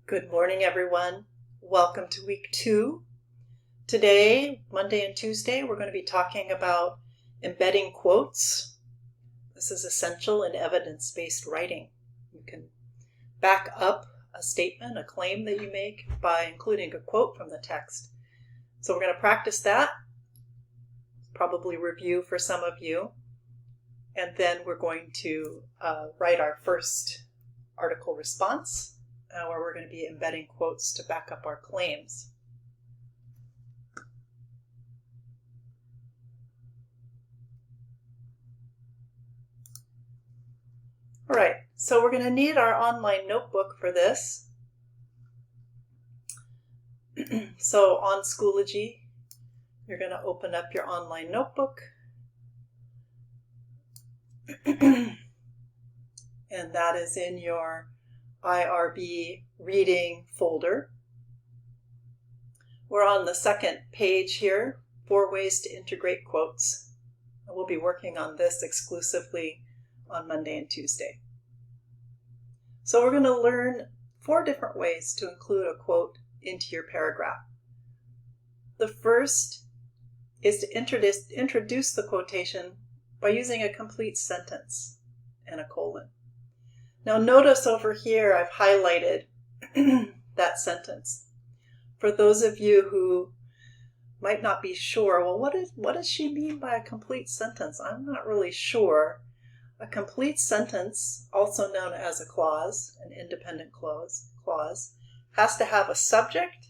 Good morning, everyone. Welcome to week 2. Today, Monday and Tuesday, we're going to be talking about embedding quotes. This is essential in evidence-based writing. You can back up a statement, a claim that you make by including a quote from the text. So we're going to practice that, probably review for some of you, and then we're going to write our first article response, where we're going to be embedding quotes to back up our claims. All right, so we're going to need our online notebook for this. So on Schoology, you're going to open up your online notebook. And that is in your IRB reading folder. We're on the second page here, 4 ways to integrate quotes. And we'll be working on this exclusively on Monday and Tuesday. So we're going to learn 4 different ways to include a quote into your paragraph. The first is to introduce the quotation by using a complete sentence and a colon. Now notice over here I've highlighted that sentence. For those of you who might not be sure, well, what does she mean by a complete sentence? I'm not really sure. A complete sentence, also known as a clause, an independent clause, has to have a subject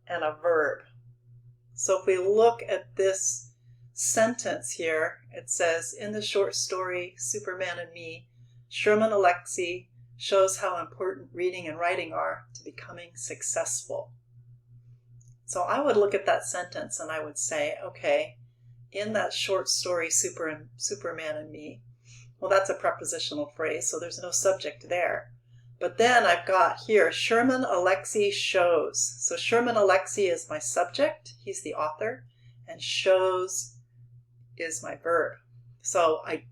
and a verb. So if we look at this sentence here, it says, in the short story, Superman and Me, Sherman Alexie shows how important reading and writing are to becoming successful. So I would look at that sentence and I would say, okay, in that short story, Superman and Me, well, that's a prepositional phrase, so there's no subject there. But then I've got here, Sherman Alexie shows. So Sherman Alexie is my subject, he's the author, and shows is my verb. So I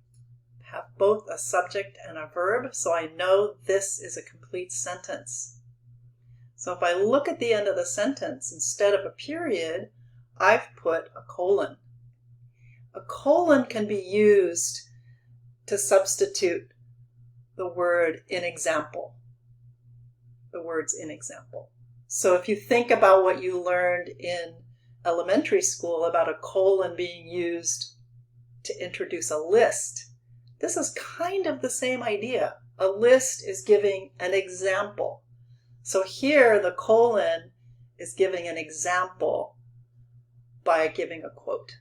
have both a subject and a verb, so I know this is a complete sentence. So if I look at the end of the sentence, instead of a period, I've put a colon. A colon can be used to substitute the word in example. The words in example. So if you think about what you learned in elementary school about a colon being used to introduce a list, this is kind of the same idea. A list is giving an example. So here the colon is giving an example by giving a quote.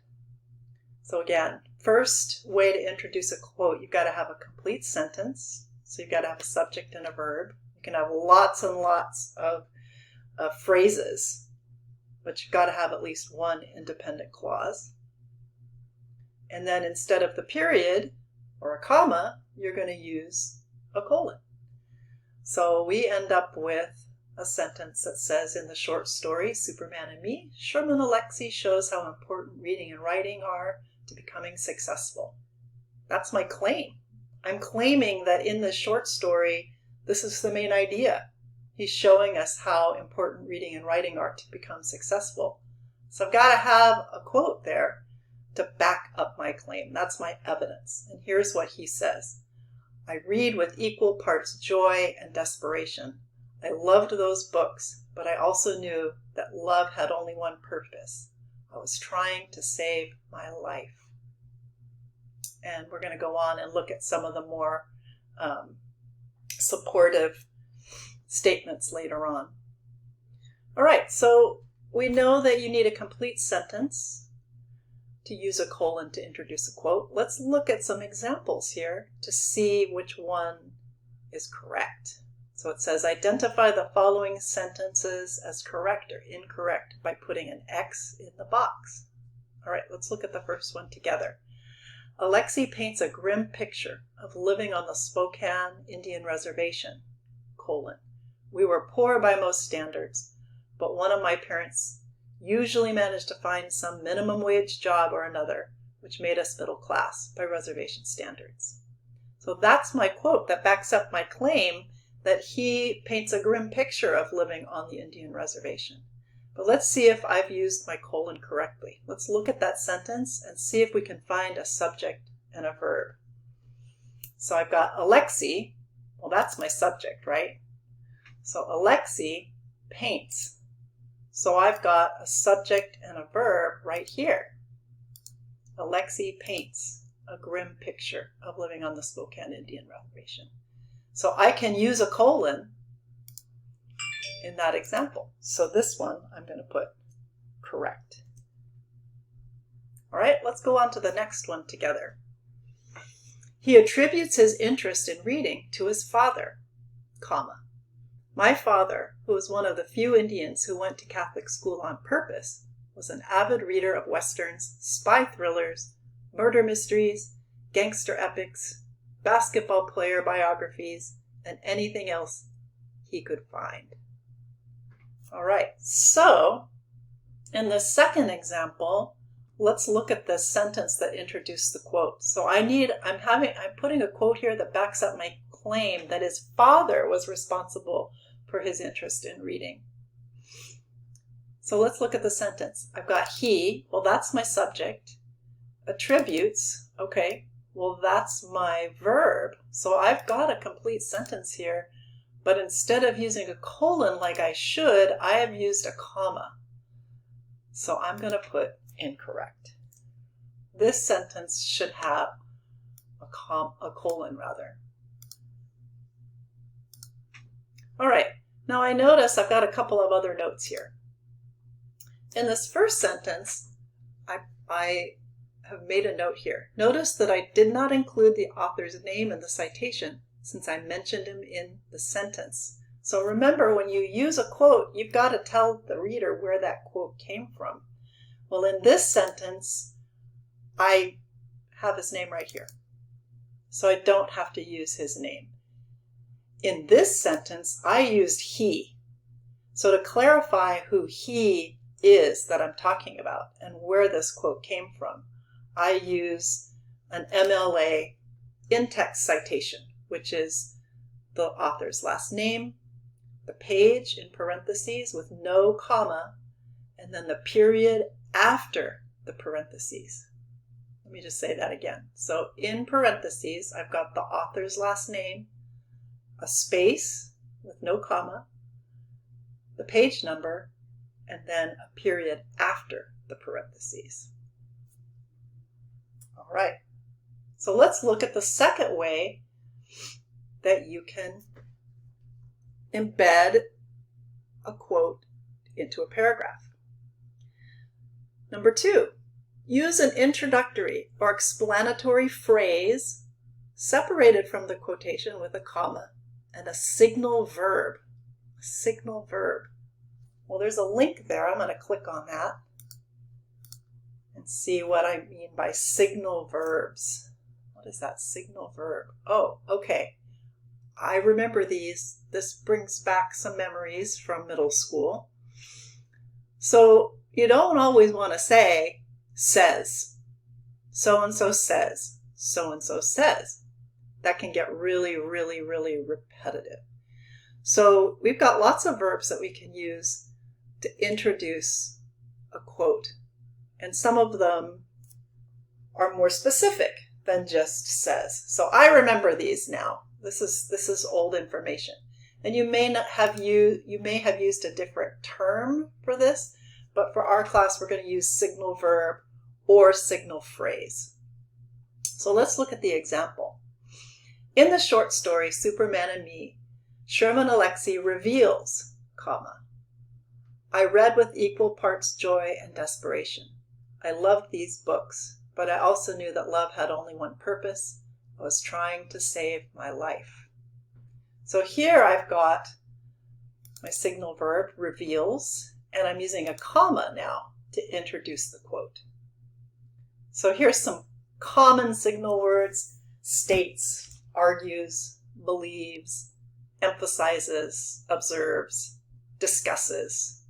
So again, first way to introduce a quote, you've got to have a complete sentence. So you've got to have a subject and a verb. You can have lots and lots of phrases, but you've got to have at least one independent clause. And then instead of the period or a comma, you're going to use a colon. So we end up with a sentence that says, in the short story, Superman and Me, Sherman Alexie shows how important reading and writing are to becoming successful. That's my claim. I'm claiming that in this short story, this is the main idea. He's showing us how important reading and writing are to become successful. So I've got to have a quote there to back up my claim. That's my evidence. And here's what he says. I read with equal parts joy and desperation. I loved those books, but I also knew that love had only one purpose. I was trying to save my life. And we're going to go on and look at some of the more supportive statements later on. All right, so we know that you need a complete sentence to use a colon to introduce a quote. Let's look at some examples here to see which one is correct. So it says, identify the following sentences as correct or incorrect by putting an X in the box. All right, let's look at the first one together. Alexie paints a grim picture of living on the Spokane Indian Reservation, colon. We were poor by most standards, but one of my parents usually managed to find some minimum wage job or another, which made us middle class by reservation standards. So that's my quote that backs up my claim that he paints a grim picture of living on the Indian reservation. But let's see if I've used my colon correctly. Let's look at that sentence and see if we can find a subject and a verb. So I've got Alexei. Well, that's my subject, right? So Alexei paints. So I've got a subject and a verb right here. Alexei paints a grim picture of living on the Spokane Indian Reservation. So I can use a colon in that example. So this one I'm going to put correct. All right, let's go on to the next one together. He attributes his interest in reading to his father, comma. My father, who was one of the few Indians who went to Catholic school on purpose, was an avid reader of westerns, spy thrillers, murder mysteries, gangster epics, basketball player biographies, and anything else he could find. All right, so in the second example, let's look at the sentence that introduced the quote. So I'm putting a quote here that backs up my claim that his father was responsible for his interest in reading. So let's look at the sentence. I've got he, well, that's my subject. Attributes, okay, well, that's my verb. So I've got a complete sentence here, but instead of using a colon like I should, I have used a comma. So I'm going to put incorrect. This sentence should have a colon rather. All right, now I notice I've got a couple of other notes here. In this first sentence, I have made a note here. Notice that I did not include the author's name in the citation since I mentioned him in the sentence. So remember, when you use a quote, you've got to tell the reader where that quote came from. Well, in this sentence, I have his name right here. So I don't have to use his name. In this sentence, I used he. So to clarify who he is that I'm talking about and where this quote came from, I use an MLA in-text citation, which is the author's last name, the page in parentheses with no comma, and then the period after the parentheses. Let me just say that again. So in parentheses, I've got the author's last name, a space with no comma, the page number, and then a period after the parentheses. All right, so let's look at the second way that you can embed a quote into a paragraph. Number 2, use an introductory or explanatory phrase separated from the quotation with a comma and a signal verb. A signal verb. Well, there's a link there. I'm going to click on that and see what I mean by signal verbs. What is that signal verb? Oh, okay. I remember these. This brings back some memories from middle school. So you don't always want to say says. So-and-so says. So-and-so says. That can get really, really, really repetitive. So we've got lots of verbs that we can use to introduce a quote. And some of them are more specific than just says. So I remember these now. This is old information. And you may have used a different term for this, but for our class we're going to use signal verb or signal phrase. So let's look at the example. In the short story Superman and Me, Sherman Alexie reveals, comma, I read with equal parts joy and desperation. I loved these books, but I also knew that love had only one purpose. I was trying to save my life. So here I've got my signal verb, reveals, and I'm using a comma now to introduce the quote. So here's some common signal words: states, argues, believes, emphasizes, observes, discusses,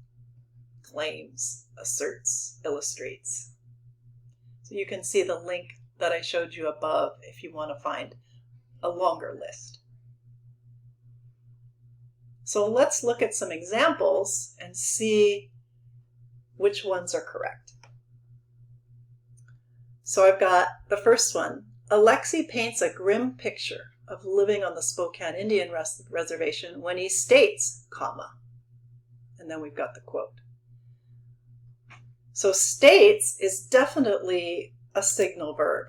claims, asserts, illustrates. So you can see the link that I showed you above if you want to find a longer list. So let's look at some examples and see which ones are correct. So I've got the first one. Alexei paints a grim picture of living on the Spokane Indian Reservation when he states, comma, and then we've got the quote. So states is definitely a signal verb.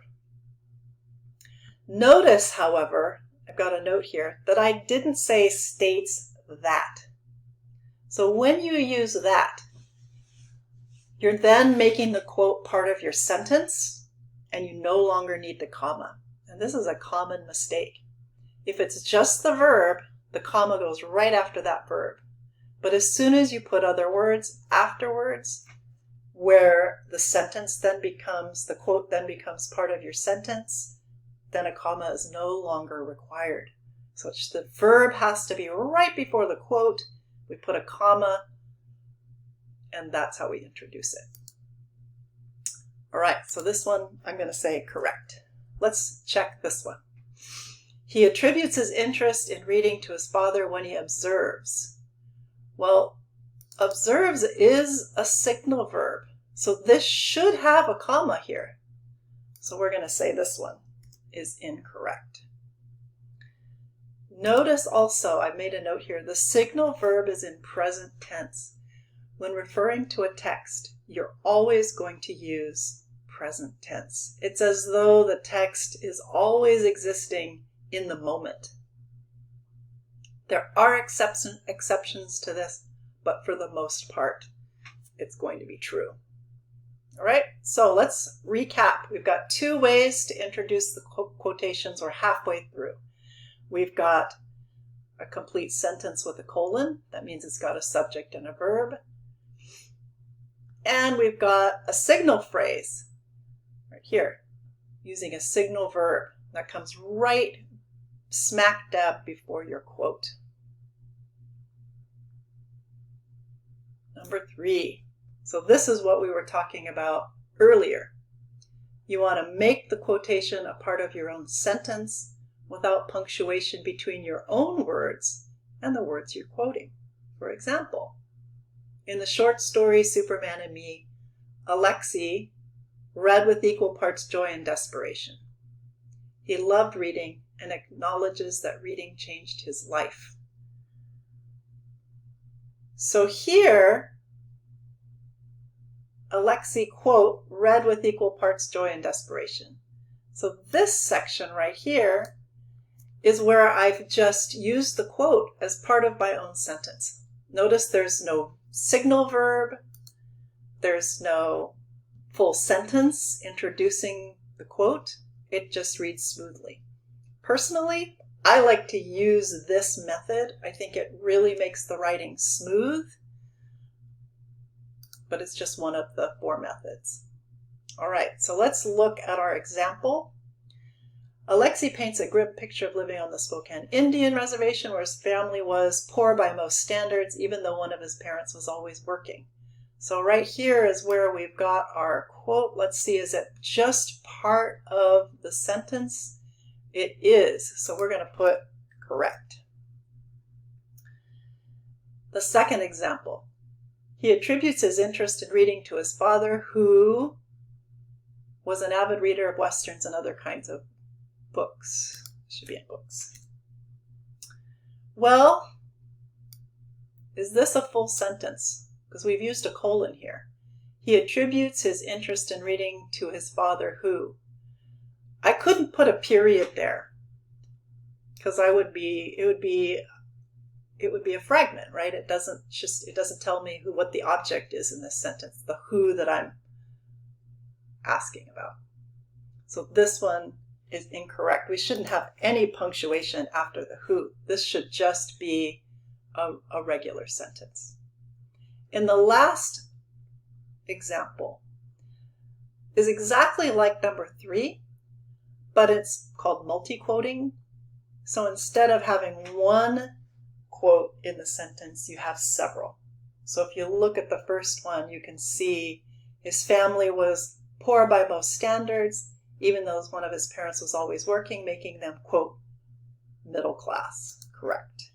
Notice, however, I've got a note here that I didn't say states that. So when you use that, you're then making the quote part of your sentence, and you no longer need the comma. And this is a common mistake. If it's just the verb, the comma goes right after that verb. But as soon as you put other words afterwards, where the sentence then becomes, the quote then becomes part of your sentence, then a comma is no longer required. So the verb has to be right before the quote. We put a comma, and that's how we introduce it. All right, so this one I'm going to say correct. Let's check this one. He attributes his interest in reading to his father when he observes. Well, observes is a signal verb, so this should have a comma here. So we're going to say this one is incorrect. Notice also, I made a note here, the signal verb is in present tense. When referring to a text, you're always going to use present tense. It's as though the text is always existing in the moment. There are exceptions to this, but for the most part, it's going to be true. All right, so let's recap. We've got two ways to introduce the quotations. We're halfway through. We've got a complete sentence with a colon. That means it's got a subject and a verb. And we've got a signal phrase right here, using a signal verb that comes right smack dab before your quote. Number 3. So this is what we were talking about earlier. You want to make the quotation a part of your own sentence without punctuation between your own words and the words you're quoting. For example, in the short story Superman and Me, Alexei read with equal parts joy and desperation. He loved reading and acknowledges that reading changed his life. So here, Alexei, quote, read with equal parts joy and desperation. So this section right here is where I've just used the quote as part of my own sentence. Notice there's no signal verb, there's no full sentence introducing the quote. It just reads smoothly. Personally, I like to use this method. I think it really makes the writing smooth, but it's just one of the 4 methods. All right, so let's look at our example. Alexei paints a grim picture of living on the Spokane Indian Reservation where his family was poor by most standards, even though one of his parents was always working. So right here is where we've got our quote. Let's see, is it just part of the sentence? It is, so we're going to put correct. The second example. He attributes his interest in reading to his father, who was an avid reader of Westerns and other kinds of books. Should be in books. Well, is this a full sentence? Because we've used a colon here. He attributes his interest in reading to his father, who. I couldn't put a period there because it would be a fragment, right? It doesn't tell me what the object is in this sentence, the who that I'm asking about. So this one is incorrect. We shouldn't have any punctuation after the who. This should just be a regular sentence. In the last example is exactly like number 3, but it's called multi-quoting. So instead of having one quote in the sentence, you have several. So if you look at the first one, you can see his family was poor by most standards, even though one of his parents was always working, making them, quote, middle class. Correct.